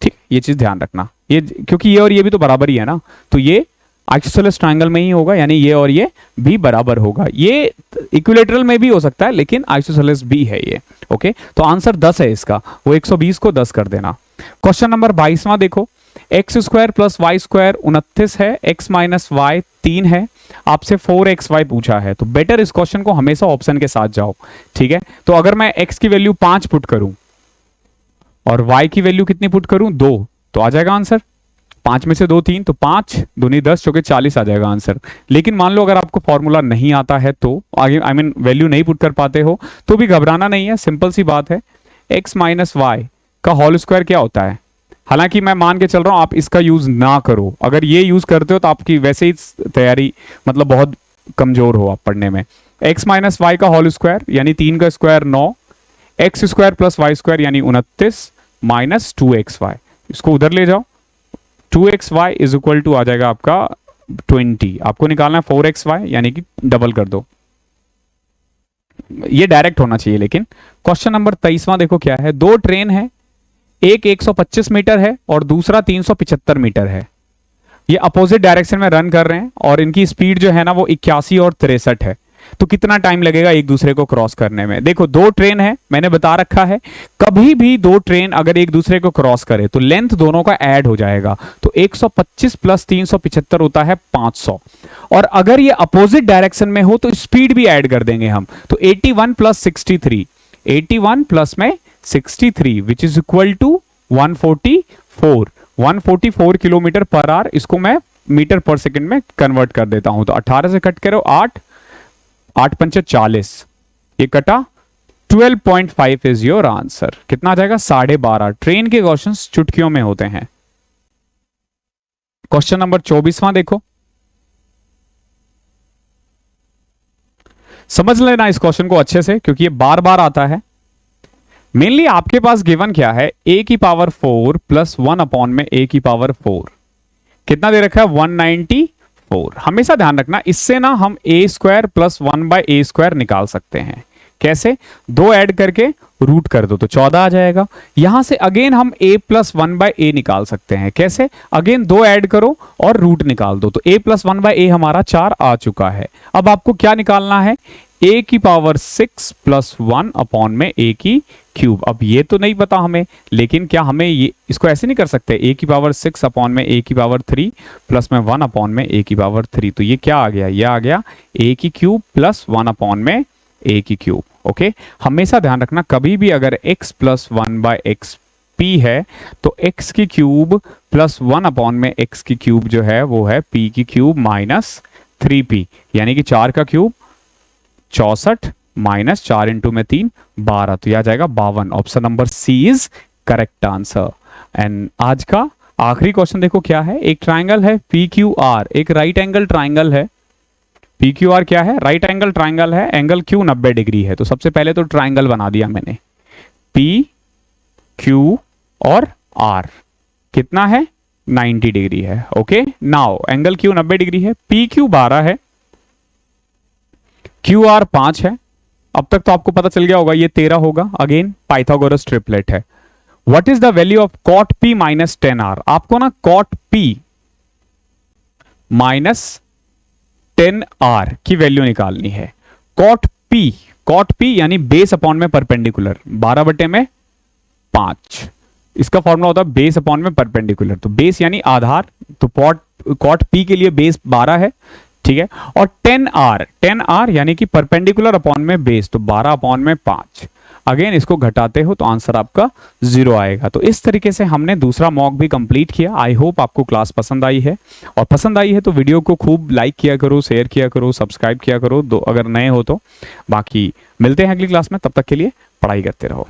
A: ठीक, ये चीज ध्यान रखना, ये क्योंकि ये और ये भी तो बराबर ही है ना, तो ये आइसोसेलेस ट्राइंगल में ही होगा, यानी ये और ये भी बराबर होगा। ये इक्विलेटरल में भी हो सकता है लेकिन आइसोसेलेस भी है ये। ओके, तो आंसर 10 है इसका, वो 120 को 10 कर देना। क्वेश्चन नंबर 22वां देखो, X square plus Y square 29 है, एक्स माइनस वाई 3 है, आपसे 4xy पूछा है, तो बेटर इस क्वेश्चन को हमेशा ऑप्शन के साथ जाओ, ठीक है। तो अगर मैं x की वैल्यू 5 पुट करूं और y की वैल्यू कितनी पुट करूं 2, तो आ जाएगा आंसर 5 में से 2 3, तो 5 दूनी 10 चौके 40 आ जाएगा आंसर। लेकिन मान लो अगर आपको फॉर्मूला नहीं आता है तो आगे वैल्यू नहीं पुट कर पाते हो तो भी घबराना नहीं है, सिंपल सी बात है, x माइनस वाई का होल स्क्वायर क्या होता है। हालांकि मैं मान के चल रहा हूं आप इसका यूज ना करो, अगर ये यूज करते हो तो आपकी वैसे ही तैयारी मतलब बहुत कमजोर हो आप पढ़ने में। x माइनस वाई का होल स्क्वायर यानी 3 का square 9, X square plus Y square यानी 29 माइनस 2xy, इसको उधर ले जाओ, 2xy इज इक्वल टू आ जाएगा आपका 20, आपको निकालना है 4xy यानी कि डबल कर दो, ये डायरेक्ट होना चाहिए। लेकिन क्वेश्चन नंबर 23वां देखो क्या है, दो ट्रेन है, एक 125 मीटर है और दूसरा 375 मीटर है, ये अपोजिट डायरेक्शन में रन कर रहे हैं और इनकी स्पीड जो है ना वो 81 और 63 है, तो कितना टाइम लगेगा एक दूसरे को क्रॉस करने में। देखो दो ट्रेन है, मैंने बता रखा है कभी भी दो ट्रेन अगर एक दूसरे को क्रॉस करे तो लेंथ दोनों का ऐड हो जाएगा, तो 125 प्लस 375 होता है 500, और अगर ये अपोजिट डायरेक्शन में हो तो स्पीड भी ऐड कर देंगे हम, तो 81 प्लस 63, 81 प्लस में 63 which is equal to 144 kilometre per hour, इसको मैं मीटर पर सेकंड में कन्वर्ट कर देता हूं, तो 18 से कट करो 8, 8 पंचे 40, ये कटा 12.5 इज योर आंसर। कितना आ जाएगा 12.5। ट्रेन के क्वेश्चंस चुटकियों में होते हैं। क्वेश्चन नंबर 24वां देखो, समझ लेना इस क्वेश्चन को अच्छे से क्योंकि ये बार बार आता है। मेनली आपके पास गिवन क्या है, a की पावर 4 प्लस 1 अपॉन में a की पावर 4, कितना दे रखा है 194। हमेशा ध्यान रखना इससे ना हम a square plus 1 by a square निकाल सकते हैं। कैसे, 2 ऐड करके रूट कर दो तो 14 आ जाएगा। यहां से अगेन हम a प्लस 1 बाय a निकाल सकते हैं। कैसे, अगेन 2 ऐड करो और रूट निकाल दो, तो a प्लस 1 बाय a हमारा 4 आ चुका है। अब आपको क्या निकालना है, a की पावर 6 प्लस 1 अपॉन में a की क्यूब। अब ये तो नहीं पता हमें, लेकिन क्या हमें ये इसको ऐसे नहीं कर सकते, a की पावर 6 अपॉन में a की पावर 3 प्लस में 1 अपॉन में a की पावर 3, तो ये क्या आ गया, ये आ गया a की क्यूब प्लस 1 अपॉन में a की क्यूब। ओके, हमेशा ध्यान रखना कभी भी अगर x plus 1 by X p है तो x की क्यूब प्लस 1 अपॉन में x की क्यूब जो है वो है p की क्यूब माइनस 3p, यानी कि 4 का क्यूब 64 माइनस 4 इंटू में 3 12, तो यह आ जाएगा 52। Option number C is correct answer. And आज का आखिरी क्वेश्चन देखो क्या है, एक ट्राइंगल है PQR, एक राइट एंगल ट्राइंगल है। PQR क्या है, राइट एंगल ट्राइंगल है, एंगल Q 90 डिग्री है। तो सबसे पहले तो ट्राइंगल बना दिया मैंने, P Q और R कितना है 90 डिग्री है। Okay, now angle Q 90 degree है, PQ 12 है, QR 5 है। अब तक तो आपको पता चल गया होगा ये 13 होगा, अगेन पाइथागोरस ट्रिपलेट है। What is the value of cot P minus 10R, आपको ना cot P माइनस 10R की वैल्यू निकालनी है। cot P यानी बेस अपॉन में परपेंडिकुलर, 12 बटे में 5, इसका फॉर्मूला होता है बेस अपॉन में परपेंडिकुलर, तो बेस यानी आधार, तो cot P के लिए बेस 12 है, ठीक है। और 10R यानी कि परपेंडिकुलर अपॉन में बेस, तो 12 अपॉन में 5, अगेन इसको घटाते हो तो आंसर आपका 0 आएगा। तो इस तरीके से हमने दूसरा मॉक भी कंप्लीट किया। आई होप आपको क्लास पसंद आई है, और पसंद आई है तो वीडियो को खूब लाइक किया करो, शेयर किया करो, सब्सक्राइब किया करो, अगर नए हो तो। बाकी मिलते हैं अगली क्लास में, तब तक के लिए पढ़ाई करते रहो।